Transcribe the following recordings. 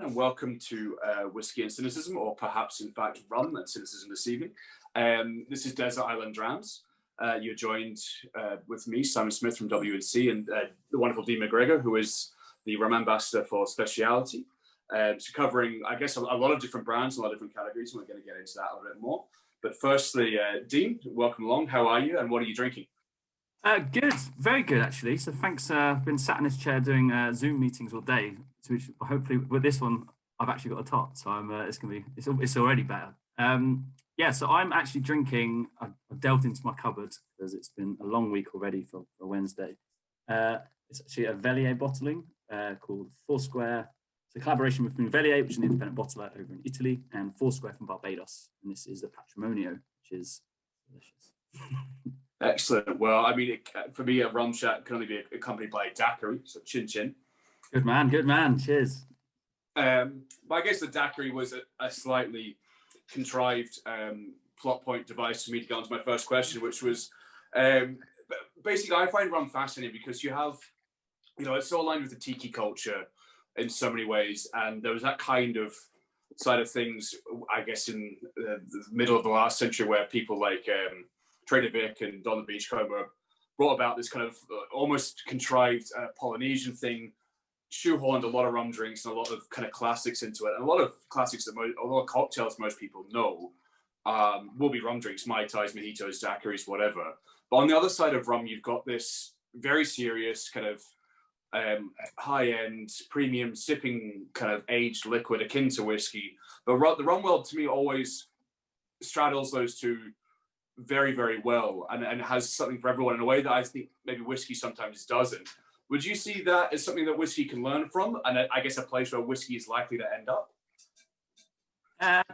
and welcome to Whisky and Cynicism, or perhaps, in fact, Rum and Cynicism this evening. This is Desert Island Drams. You're joined with me, Simon Smith from W&C, and the wonderful Dean MacGregor, who is the Rum Ambassador for Speciality. So covering, I guess, a lot of different brands, a lot of different categories, and we're going to get into that a little bit more. But firstly, Dean, welcome along. How are you, and what are you drinking? Good, very good actually. So thanks. I've been sat in this chair doing Zoom meetings all day, which hopefully with this one I've actually got a tot, so I'm. It's already better. Yeah, so I'm actually drinking. I've delved into my cupboard because it's been a long week already for Wednesday. It's actually a Vellier bottling called Foursquare. It's a collaboration between Vellier, which is an independent bottler over in Italy, and Foursquare from Barbados. And this is the Patrimonio, which is delicious. Excellent. Well, I mean, for me, a rum chat can only be accompanied by a daiquiri, so chin chin. Good man, good man. Cheers. But I guess the daiquiri was a slightly contrived plot point device for me to get onto my first question, which was basically I find rum fascinating because you have, it's so aligned with the tiki culture in so many ways, and there was that kind of side of things, I guess, in the middle of the last century where people like Trader Vic and Don the Beachcomber brought about this kind of almost contrived Polynesian thing, shoehorned a lot of rum drinks and a lot of kind of classics into it. And a lot of classics a lot of cocktails most people know will be rum drinks, Mai Tais, mojitos, daiquiris, whatever. But on the other side of rum, you've got this very serious kind of high-end, premium sipping kind of aged liquid akin to whiskey. But the rum world, to me, always straddles those two very, very well and has something for everyone in a way that I think maybe whiskey sometimes doesn't. Would you see that as something that whiskey can learn from, and I guess a place where whiskey is likely to end up?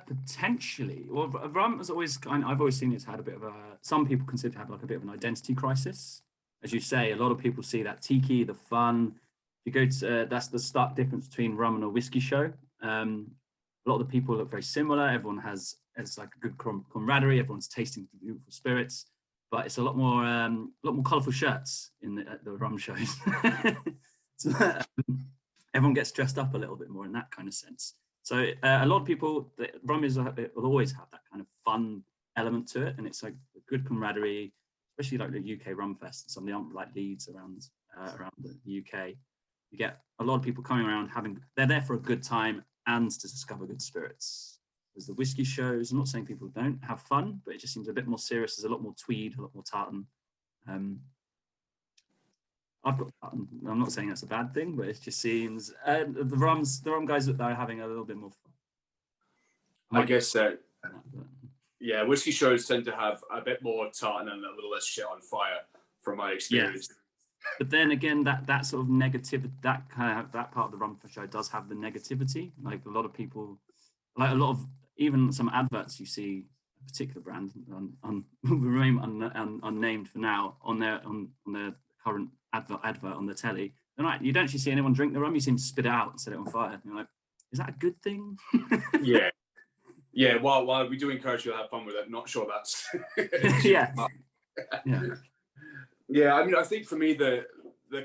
Potentially. Well, rum has always I've always seen it's had a bit of some people consider to have like a bit of an identity crisis. As you say, a lot of people see that tiki, the fun. If you go to that's the stark difference between rum and a whiskey show. A lot of the people look very similar. Everyone has like a good camaraderie. Everyone's tasting beautiful spirits, but it's a lot more colourful shirts in the rum shows. So, everyone gets dressed up a little bit more in that kind of sense. So a lot of people, rum will always have that kind of fun element to it, and it's like a good camaraderie, especially like the UK Rum Fest and some of the like Leeds around the UK. You get a lot of people coming around they're there for a good time and to discover good spirits. There's the whiskey shows. I'm not saying people don't have fun, but it just seems a bit more serious. There's a lot more tweed, a lot more tartan. I've got tartan. I'm not saying that's a bad thing, but it just seems the rum guys are having a little bit more fun. I guess that. Yeah, whiskey shows tend to have a bit more tartan and a little less shit on fire, from my experience. Yes. But then again, that sort of negativity, that part of the rum show does have the negativity. Like a lot of people, like a lot of even some adverts you see, a particular brand, remain unnamed for now, on their current advert on the telly. And like, you don't actually see anyone drink the rum. You see them spit it out and set it on fire. And you're like, is that a good thing? Yeah. Yeah, while we do encourage you to have fun with it, not sure that's yeah. Yeah, I mean, I think for me the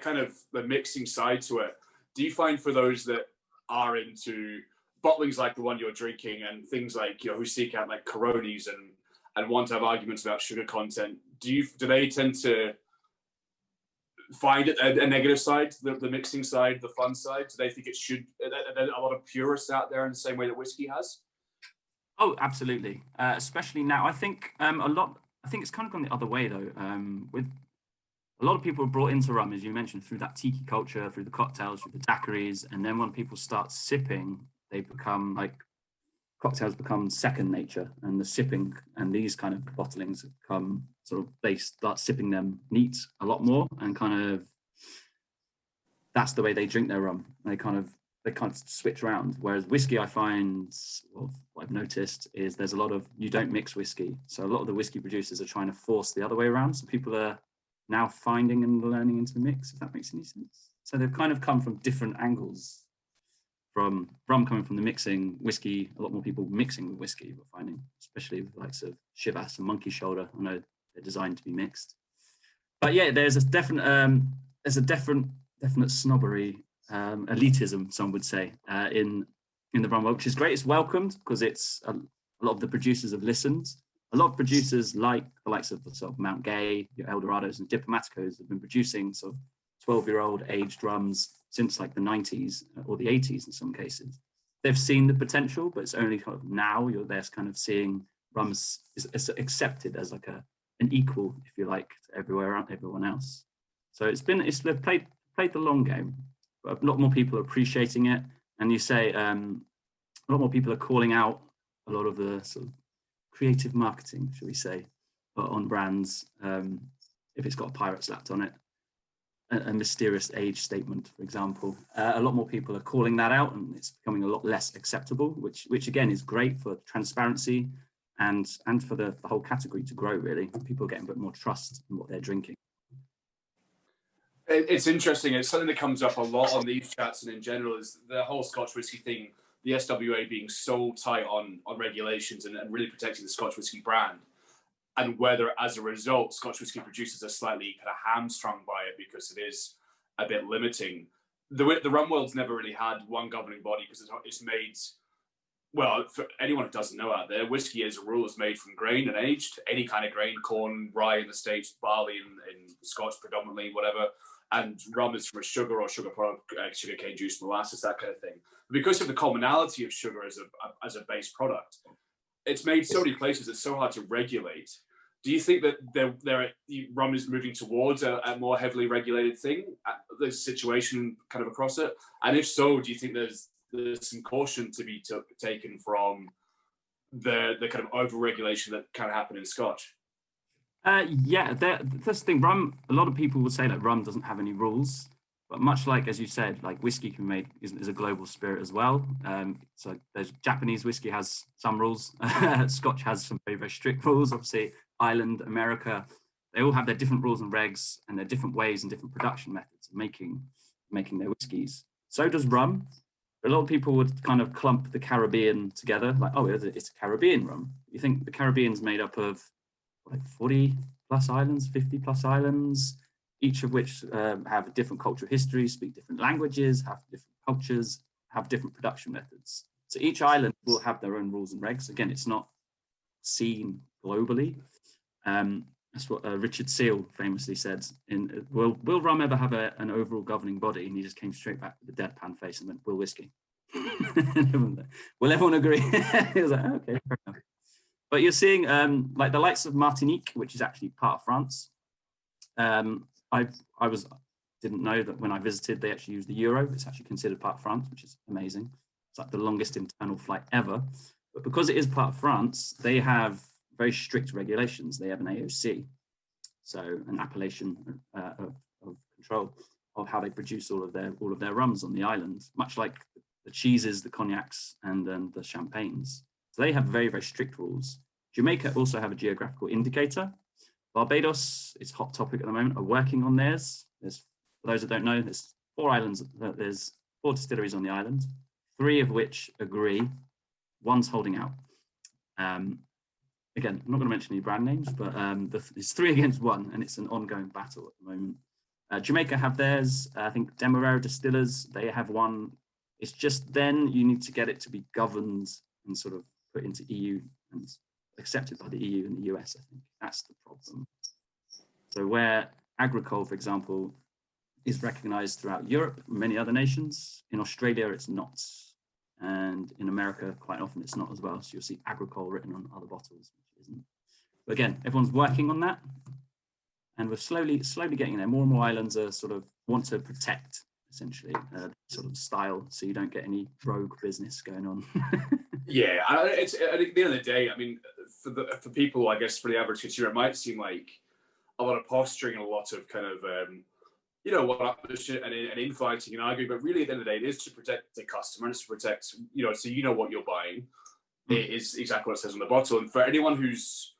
kind of the mixing side to it, do you find for those that are into bottlings like the one you're drinking and things like, who seek out like Coronis and want to have arguments about sugar content, do they tend to find it a negative side, the mixing side, the fun side? Do they think it should, are there a lot of purists out there in the same way that whiskey has? Oh, absolutely. Especially now, I think I think it's kind of gone the other way though. With a lot of people are brought into rum, as you mentioned, through that tiki culture, through the cocktails, through the daiquiris, and then when people start sipping, they become like cocktails become second nature, and the sipping and these kind of bottlings become they start sipping them neat a lot more, and kind of that's the way they drink their rum. They kind of switch around. Whereas whiskey, I find, what I've noticed is there's a lot of, you don't mix whiskey. So a lot of the whiskey producers are trying to force the other way around. So people are now finding and learning into the mix, if that makes any sense. So they've kind of come from different angles. From rum coming from the mixing, whiskey, a lot more people mixing with whiskey, we're finding, especially with the likes of Chivas and Monkey Shoulder. I know they're designed to be mixed. But yeah, there's a definite snobbery, elitism, some would say, in in the rum world, which is great. It's welcomed because it's a lot of the producers have listened. A lot of producers, like the likes of sort of Mount Gay, your Eldorados and Diplomaticos, have been producing sort of 12-year-old aged rums since like the 90s or the 80s in some cases. They've seen the potential, but it's only kind of now you're there kind of seeing rums is accepted as like an equal, if you like, to everyone else. So they've played the long game, but a lot more people are appreciating it. And you say a lot more people are calling out a lot of the sort of creative marketing, shall we say, on brands, if it's got a pirate slapped on it, a mysterious age statement, for example. A lot more people are calling that out, and it's becoming a lot less acceptable, which again is great for transparency and for the whole category to grow, really. People are getting a bit more trust in what they're drinking. It's interesting. It's something that comes up a lot on these chats and in general is the whole Scotch whisky thing, the SWA being so tight on regulations and really protecting the Scotch whisky brand, and whether as a result Scotch whisky producers are slightly kind of hamstrung by it because it is a bit limiting. The rum world's never really had one governing body because it's made, well, for anyone who doesn't know out there, whiskey as a rule is made from grain and aged, any kind of grain, corn, rye in the States, barley in Scotch predominantly, whatever. And rum is from a sugar or sugar product, sugar cane juice, molasses, that kind of thing. Because of the commonality of sugar as a base product, it's made so many places it's so hard to regulate. Do you think that rum is moving towards a more heavily regulated thing? There's a situation kind of across it, and if so, do you think there's some caution to be taken from the kind of over-regulation that kind of happened in Scotch? Yeah, that's the thing. Rum. A lot of people would say that rum doesn't have any rules, but much like as you said, like whiskey can be made is a global spirit as well. So there's Japanese whiskey has some rules. Scotch has some very strict rules. Obviously, Ireland, America, they all have their different rules and regs and their different ways and different production methods of making their whiskies. So does rum. A lot of people would kind of clump the Caribbean together, like, oh, it's a Caribbean rum. You think the Caribbean's made up of like 40 plus islands, 50 plus islands, each of which have a different cultural history, speak different languages, have different cultures, have different production methods. So each island will have their own rules and regs. Again, it's not seen globally. That's what Richard Seale famously said. Will rum ever have an overall governing body? And he just came straight back with a deadpan face and went, will whiskey? Will everyone agree? He was like, okay, fair enough. But you're seeing like the likes of Martinique, which is actually part of France. Didn't know that when I visited, they actually use the euro. It's actually considered part of France, which is amazing. It's like the longest internal flight ever. But because it is part of France, they have very strict regulations. They have an AOC, so an appellation of control of how they produce all of their rums on the island, much like the cheeses, the cognacs, and the champagnes. So they have very, very strict rules. Jamaica also have a geographical indicator. Barbados, it's a hot topic at the moment, are working on theirs. For those that don't know, there's 4 islands, there's 4 distilleries on the island, 3 of which agree, 1's holding out. Again, I'm not going to mention any brand names, but it's 3 against 1, and it's an ongoing battle at the moment. Jamaica have theirs. I think Demerara Distillers, they have one. It's just then you need to get it to be governed and sort of put into EU and accepted by the EU and the US, I think. That's the problem. So where agricole, for example, is recognized throughout Europe and many other nations, in Australia it's not. And in America, quite often it's not as well. So you'll see agricole written on other bottles, which isn't. But again, everyone's working on that. And we're slowly getting there. More and more islands are sort of want to protect, essentially, sort of style, so you don't get any rogue business going on. Yeah, it's at the end of the day, I mean, for people, I guess, for the average consumer, it might seem like a lot of posturing and a lot of kind of, and infighting and arguing, but really at the end of the day, it is to protect the customer, and it's to protect, so you know what you're buying. It is exactly what it says on the bottle. And for anyone who's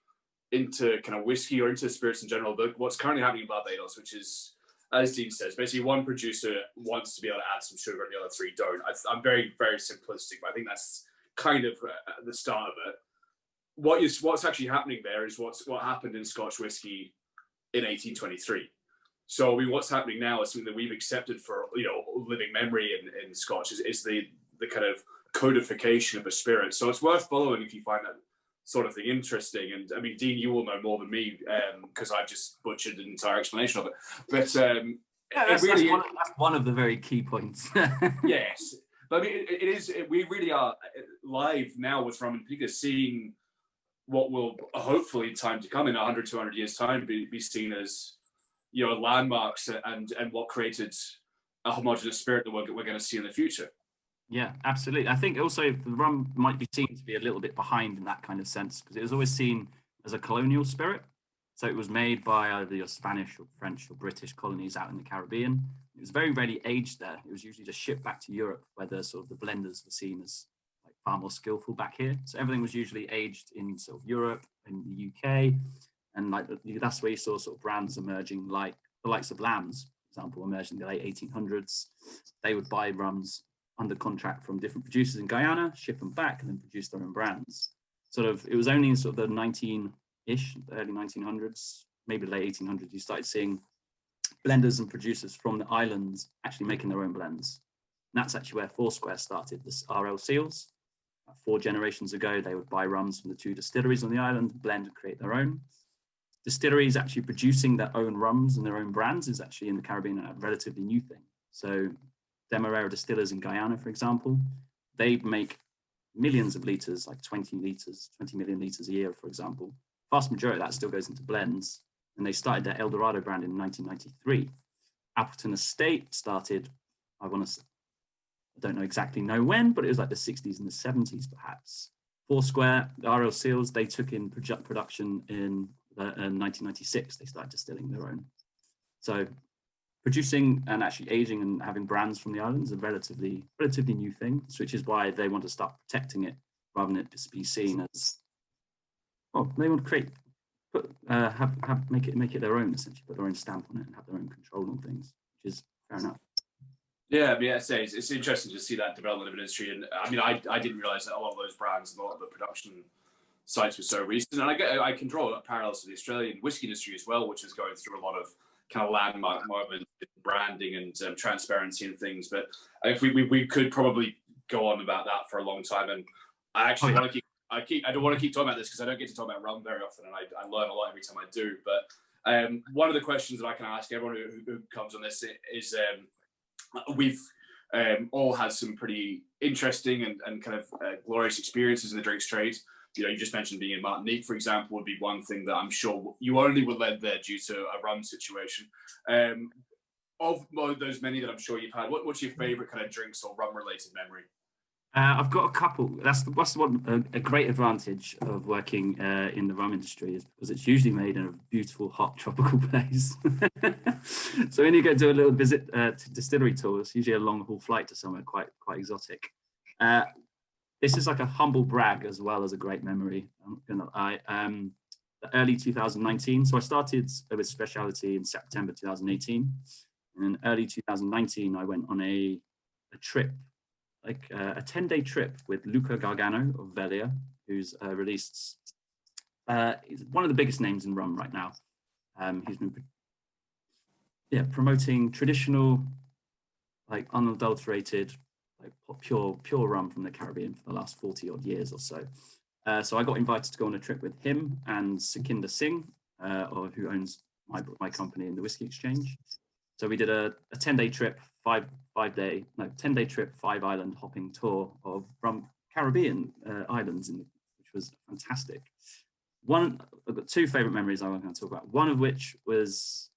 into kind of whiskey or into spirits in general, what's currently happening in Barbados, which is, as Dean says, basically one producer wants to be able to add some sugar and the other 3 don't. I'm very, very simplistic, but I think that's kind of the start of it. What's actually happening there is what happened in Scotch whiskey in 1823. So I mean, what's happening now is something that we've accepted for living memory in Scotch is the kind of codification of a spirit. So it's worth following if you find that sort of thing interesting. And I mean, Dean, you will know more than me because I've just butchered an entire explanation of it. But that's one of the very key points. Yes. But I mean, it is. We really are live now with Rum and Pika, seeing what will hopefully, time to come, in 100, 200 years' time, be seen as, you know, landmarks and what created a homogenous spirit that we're going to see in the future. Yeah, absolutely. I think also the rum might be seen to be a little bit behind in that kind of sense, because it was always seen as a colonial spirit. So it was made by either your Spanish or French or British colonies out in the Caribbean. It was very rarely aged there. It was usually just shipped back to Europe, where the sort of the blenders were seen as like far more skillful back here. So everything was usually aged in sort of Europe and the UK, and like that's where you saw sort of brands emerging, like the likes of Lambs, for example, emerged in the late 1800s. They would buy rums under contract from different producers in Guyana, ship them back, and then produce their own brands. Sort of, it was only in sort of the early 1900s, maybe late 1800s, you started seeing blenders and producers from the islands actually making their own blends. And that's actually where Foursquare started, this RL Seals. 4 generations ago, they would buy rums from the 2 distilleries on the island, blend and create their own. Distilleries actually producing their own rums and their own brands is actually in the Caribbean a relatively new thing. So Demerara distillers in Guyana, for example, they make millions of liters, like 20 million liters a year, for example. Vast majority of that still goes into blends. And they started their El Dorado brand in 1993. Appleton Estate started, I don't know when, but it was like the 60s and the 70s, perhaps. Foursquare, the RL Seals, they took in production in 1996. They started distilling their own. So producing and actually aging and having brands from the islands is a relatively new thing, which is why they want to start protecting it rather than it just be seen as, oh, they want to make it their own, essentially, put their own stamp on it and have their own control on things, which is fair enough. Yeah, I mean, it's interesting to see that development of an industry. And I mean, I didn't realize that a lot of those brands and a lot of the production sites were so recent. And I can draw parallels to the Australian whiskey industry as well, which is going through a lot of kind of landmark moments, branding and transparency and things. But if we could probably go on about that for a long time. And I actually want to keep. I don't want to keep talking about this because I don't get to talk about rum very often, and I learn a lot every time I do. But one of the questions that I can ask everyone who comes on this is, we've all had some pretty interesting and kind of glorious experiences in the drinks trade. You know, you just mentioned being in Martinique, for example, would be one thing that I'm sure you only were led there due to a rum situation. Of those many that I'm sure you've had, what's your favorite kind of drinks or rum related memory? I've got a couple. That's a great advantage of working in the rum industry is because it's usually made in a beautiful, hot, tropical place. So when you go do a little visit to distillery tour, it's usually a long haul flight to somewhere quite exotic. This is like a humble brag as well as a great memory. Early 2019. So I started with Speciality in September 2018, and in early 2019 I went on a trip. Like a 10-day trip with Luca Gargano of Velia, who's released, he's one of the biggest names in rum right now. He's been promoting traditional, like unadulterated, like pure rum from the Caribbean for the last 40 odd years or so. So I got invited to go on a trip with him and Sukhinder Singh, who owns my company in the Whisky Exchange. So we did a 10-day trip, 10-day trip, 5-island hopping tour of Caribbean islands, which was fantastic. I've got 2 favorite memories I want to talk about. One of which was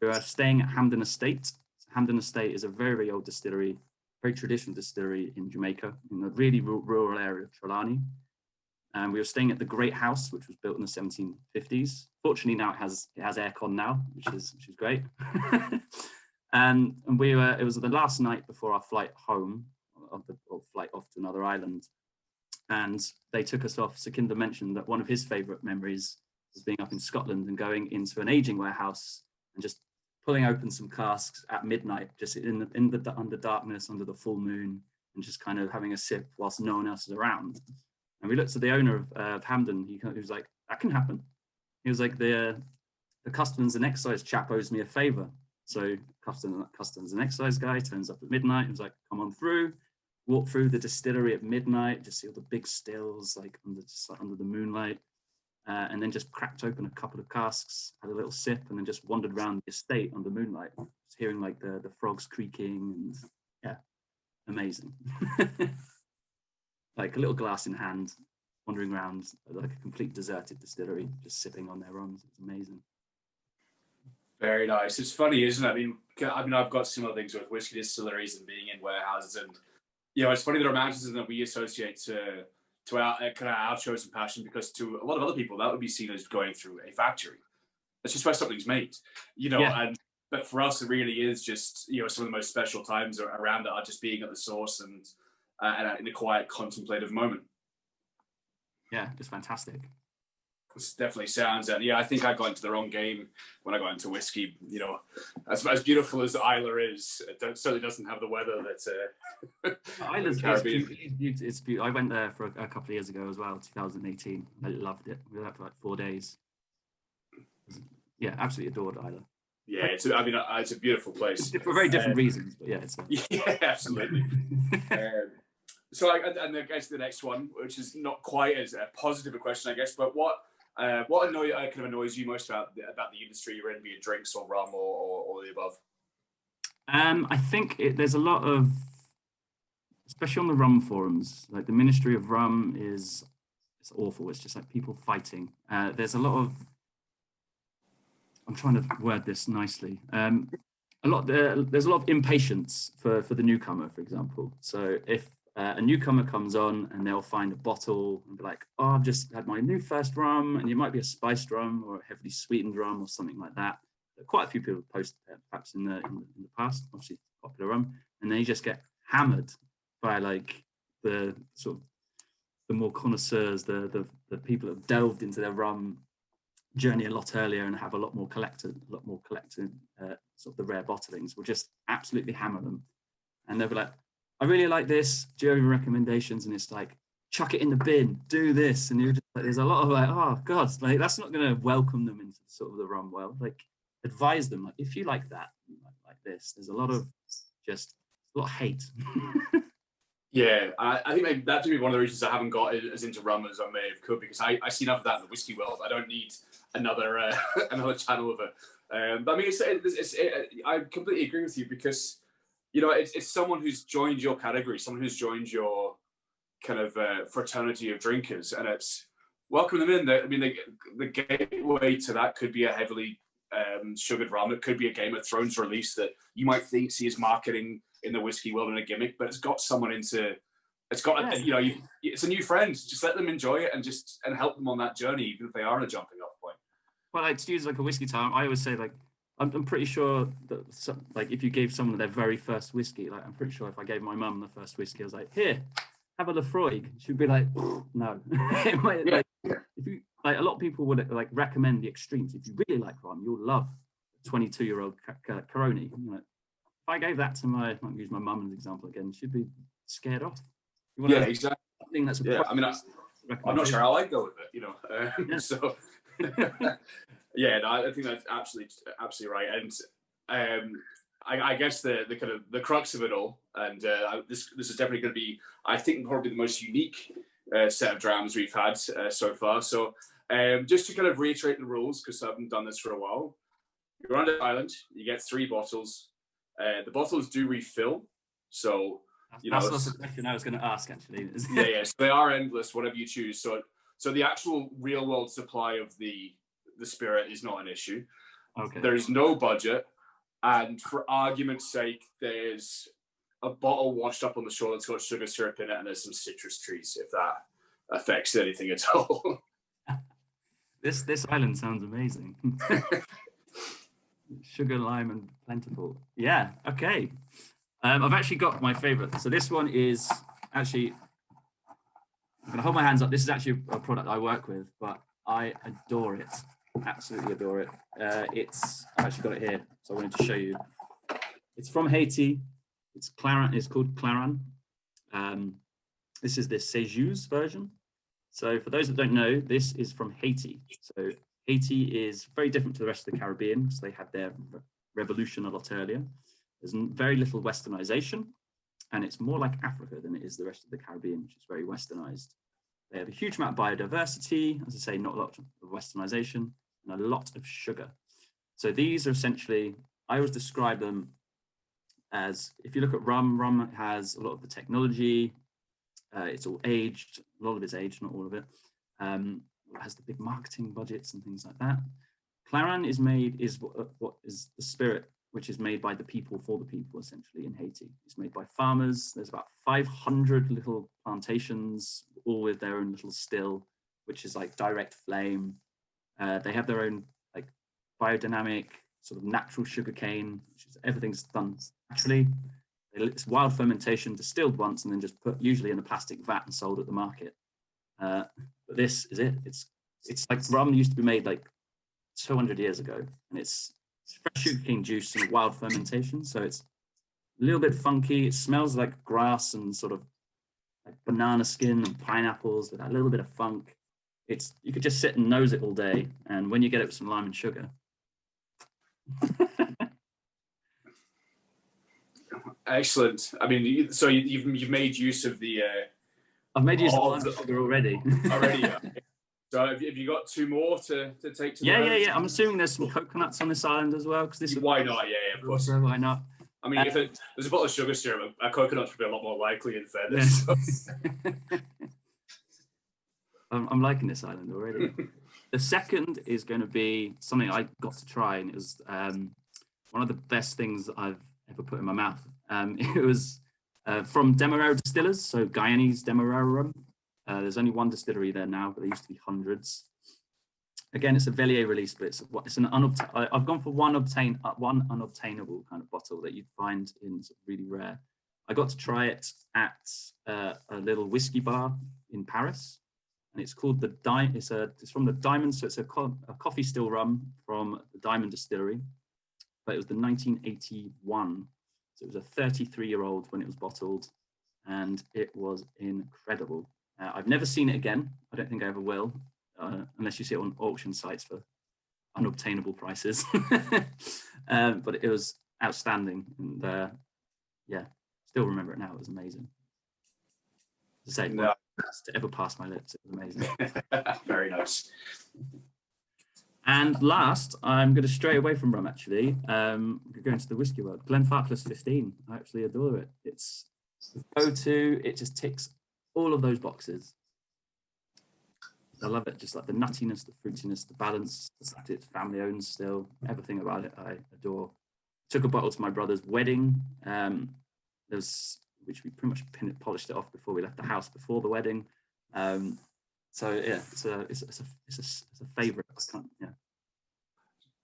we were staying at Hamden Estate. Hamden Estate is a very, very old distillery, very traditional distillery in Jamaica, in the really rural area of Trelawney. And we were staying at the Great House, which was built in the 1750s. Fortunately, now it has aircon now, which is great. and it was the last night before our flight home, or flight off to another island. And they took us off. Sukhinder mentioned that one of his favorite memories was being up in Scotland and going into an aging warehouse and just pulling open some casks at midnight, just under darkness, under the full moon, and just kind of having a sip whilst no one else is around. And we looked at the owner of Hamden. He was like, that can happen. He was like, the customs and excise chap owes me a favor. So customs and excise guy turns up at midnight. He was like, come on through. walk through the distillery at midnight, just see all the big stills like under the moonlight, and then just cracked open a couple of casks, had a little sip, and then just wandered around the estate under moonlight, just hearing like the frogs creaking, and yeah, amazing. Like a little glass in hand, wandering around like a complete deserted distillery, just sipping on their rums. It's amazing. Very nice. It's funny, isn't it? I mean, I've got similar things with whiskey distilleries and being in warehouses, and it's funny the romanticism that we associate to our kind of our chosen passion, because to a lot of other people that would be seen as going through a factory. That's just where something's made, and but for us it really is just some of the most special times around it are just being at the source and in a quiet contemplative moment. Yeah, it's fantastic. It definitely sounds, and I think I got into the wrong game when I got into whiskey. As beautiful as Islay is, it certainly doesn't have the weather that Isla's it's beautiful. I went there for a couple of years ago as well, 2018. I loved it. We were there for like 4 days. Yeah, absolutely adored Islay. Yeah, it's a beautiful place for very different reasons, but yeah, absolutely. So and I guess the next one, which is not quite as positive a question, I guess, but what annoys you most about the industry you're in, be it drinks or rum or the above? I think there's a lot of, especially on the rum forums, like the Ministry of Rum it's awful. It's just like people fighting. There's a lot of, I'm trying to word this nicely. There's a lot of impatience for the newcomer, for example. So if a newcomer comes on and they'll find a bottle and be like, oh, I've just had my new first rum, and it might be a spiced rum or a heavily sweetened rum or something like that. Quite a few people post perhaps in the past, obviously popular rum, and then you just get hammered by like the sort of the more connoisseurs, the people that have delved into their rum journey a lot earlier and have a lot more collected sort of the rare bottlings, will just absolutely hammer them, and they'll be like, I really like this, do you have any recommendations? And it's like, chuck it in the bin, do this. And you're just like, there's a lot of like, oh god, like that's not going to welcome them into sort of the rum world. Like, advise them, like, if you like that, like this, there's a lot of hate. Yeah, I think maybe that to be one of the reasons I haven't got as into rum as I may have could, because I see enough of that in the whiskey world. I don't need another another channel of it. But I mean, I completely agree with you, because it's someone who's joined your category, someone who's joined your kind of fraternity of drinkers, and it's welcome them in. I mean, the gateway to that could be a heavily sugared rum. It could be a Game of Thrones release that you might see as marketing in the whiskey world and a gimmick, but it's got someone into. It's got it's a new friend. Just let them enjoy it and help them on that journey, even if they are on a jumping off point. Well, like, to use like a whiskey term, I always say, like, I'm pretty sure that like if you gave someone their very first whiskey, like I'm pretty sure if I gave my mum the first whiskey, I was like, here, have a Lafroig, she'd be like, no. Like, if you like, a lot of people would like recommend the extremes. If you really like rum, you'll love 22-year-old Caroni. If I gave that to I might use my mum as an example again, she'd be scared off. Yeah, exactly. That's I mean, I'm not sure how I'd go with it, So. Yeah, no, I think that's absolutely right, and I guess the kind of the crux of it all, and this is definitely going to be, I think, probably the most unique set of drams we've had so far. So just to kind of reiterate the rules, because I haven't done this for a while, you're on an island, you get 3 bottles. The bottles do refill, so that's the question I was going to ask, actually. Yeah, so they are endless, whatever you choose. So the actual real world supply of the spirit is not an issue. Okay. There's no budget, and for argument's sake, there's a bottle washed up on the shore that's got sugar syrup in it, and there's some citrus trees, if that affects anything at all. This island sounds amazing. Sugar, lime, and plentiful. Yeah. Okay. I've actually got my favorite. So this one is actually, I'm gonna hold my hands up. This is actually a product I work with, but I adore it. Absolutely adore it. I've actually got it here, so I wanted to show you. It's from Haiti. It's called Claran. This is the Séjouz version. So for those that don't know, this is from Haiti. So Haiti is very different to the rest of the Caribbean, because they had their revolution a lot earlier. There's very little westernization. and it's more like Africa than it is the rest of the Caribbean, which is very westernized. They have a huge amount of biodiversity, as I say, not a lot of westernization, and a lot of sugar. So these are essentially, I always describe them as, if you look at rum has a lot of the technology, it's all aged, a lot of it's aged, not all of it. It has the big marketing budgets and things like that. Clarin is what is the spirit, which is made by the people for the people, essentially, in Haiti. It's made by farmers. There's about 500 little plantations, all with their own little still, which is like direct flame. They have their own like biodynamic sort of natural sugar cane, which is everything's done naturally. It's wild fermentation, distilled once, and then just put usually in a plastic vat and sold at the market. But this is it. It's like rum used to be made like 200 years ago, and it's fresh sugarcane juice and wild fermentation. So it's a little bit funky. It smells like grass and sort of like banana skin and pineapples with that little bit of funk. You could just sit and nose it all day, and when you get it with some lime and sugar. Excellent. I mean, so you've made use of the. I've made use of lime and sugar already. Already, yeah. So have you got two more to take to? Yeah. I'm assuming there's some coconuts on this island as well, because this. Why not? Yeah, of course. Why not? I mean, if there's a bottle of sugar syrup, a coconut would be a lot more likely in fairness. Yeah. I'm liking this island already. The second is going to be something I got to try, and it was one of the best things I've ever put in my mouth. It was from Demerara Distillers, so Guyanese Demerara rum. There's only one distillery there now, but there used to be hundreds. Again, it's a Velier release, but it's an I've gone for one unobtainable kind of bottle that you'd find in really rare. I got to try it at a little whiskey bar in Paris, and it's called it's from the Diamond, so it's a coffee still rum from the Diamond Distillery, but it was the 1981. So it was a 33-year-old when it was bottled, and it was incredible. I've never seen it again. I don't think I ever will, unless you see it on auction sites for unobtainable prices. But it was outstanding, and still remember it now. It was amazing. To say, to ever pass my lips, it was amazing. Very nice. And last, I'm going to stray away from rum, actually. We're going to the whiskey world. Glenfarclas 15. I absolutely adore it. It's the go-to. It just ticks all of those boxes. I love it. Just like the nuttiness, the fruitiness, the balance, the fact it's family owned still. Everything about it I adore. Took a bottle to my brother's wedding. Which we pretty much polished it off before we left the house before the wedding. So yeah, it's a favourite.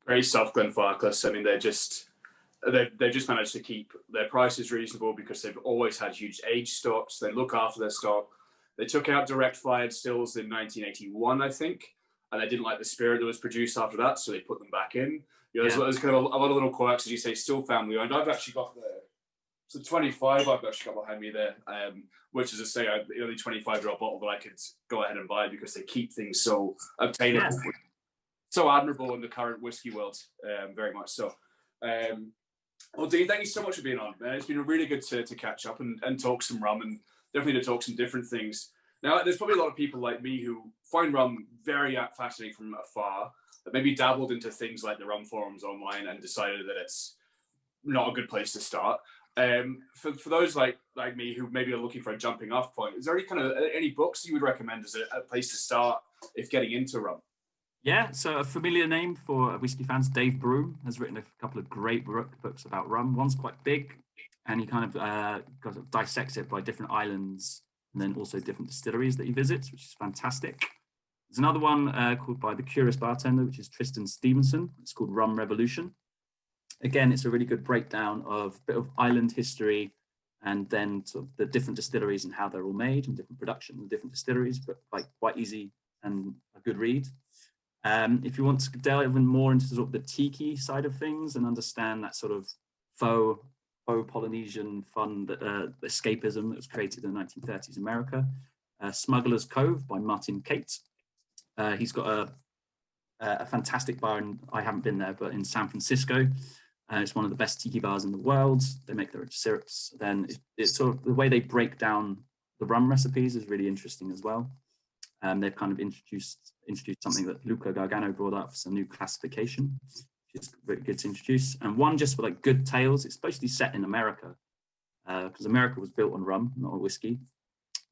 Great stuff, Glenfarclas. I mean, they've just managed to keep their prices reasonable because they've always had huge age stocks. They look after their stock. They took out direct fired stills in 1981, I think, and they didn't like the spirit that was produced after that, so they put them back in. There's kind of a lot of little quirks, as you say, still family owned. I've actually got the 25 I've actually got behind me there, which is to say, the only 25-year-old bottle that I could go ahead and buy because they keep things so obtainable, so admirable in the current whiskey world, very much so. Well, Dean, thank you so much for being on, man. It's been really good to catch up and talk some rum, and definitely to talk some different things. Now, there's probably a lot of people like me who find rum very fascinating from afar, that maybe dabbled into things like the rum forums online and decided that it's not a good place to start. For those like me who maybe are looking for a jumping off point, is there any books you would recommend as a place to start if getting into rum? Yeah, so a familiar name for whiskey fans, Dave Broom, has written a couple of great books about rum. One's quite big, and he kind of dissects it by different islands and then also different distilleries that he visits, which is fantastic. There's another one called by the Curious Bartender, which is Tristan Stevenson. It's called Rum Revolution. Again, it's a really good breakdown of a bit of island history and then sort of the different distilleries and how they're all made and different production and different distilleries, but like quite easy and a good read. If you want to delve even more into sort of the tiki side of things and understand that sort of faux Polynesian fun, escapism that was created in the 1930s America, Smuggler's Cove by Martin Kate. He's got a fantastic bar, and I haven't been there, but in San Francisco, It's one of the best tiki bars in the world. They make their own syrups. Then it's sort of the way they break down the rum recipes is really interesting as well. They've kind of introduced something that Luca Gargano brought up, some new classification, which is really good to introduce. And one just for like good tales. It's supposed to be set in America, because America was built on rum, not on whiskey.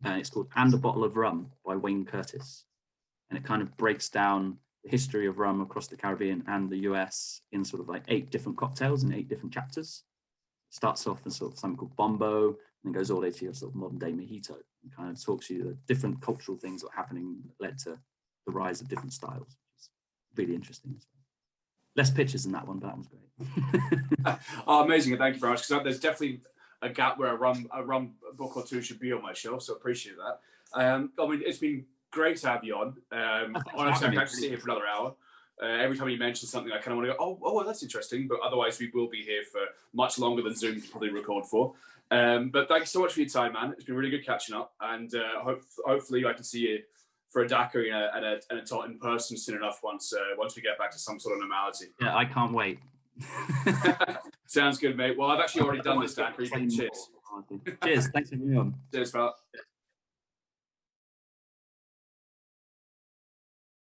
It's called And a Bottle of Rum by Wayne Curtis. And it kind of breaks down the history of rum across the Caribbean and the US in sort of like 8 different cocktails in 8 different chapters. It starts off with sort of something called Bombo, and then goes all the way to your sort of modern day mojito. It kind of talks to you the different cultural things that are happening that led to the rise of different styles, which is really interesting as well. Less pictures than that one, but that was great. Oh, amazing. Thank you very much. Because there's definitely a gap where a rum book or two should be on my shelf. So I appreciate that. I mean, it's been great to have you on. Honestly, I can actually sit here for another hour. Every time you mention something, I kind of want to go, oh, that's interesting. But otherwise, we will be here for much longer than Zoom can probably record for. But thank you so much for your time, man. It's been really good catching up. And hopefully I can see you for a daiquiri and a tot in person soon enough once we get back to some sort of normality. Yeah, I can't wait. Sounds good, mate. Well, I've actually already done this daiquiri. Cheers. Cheers. Thanks for being on. Cheers, pal.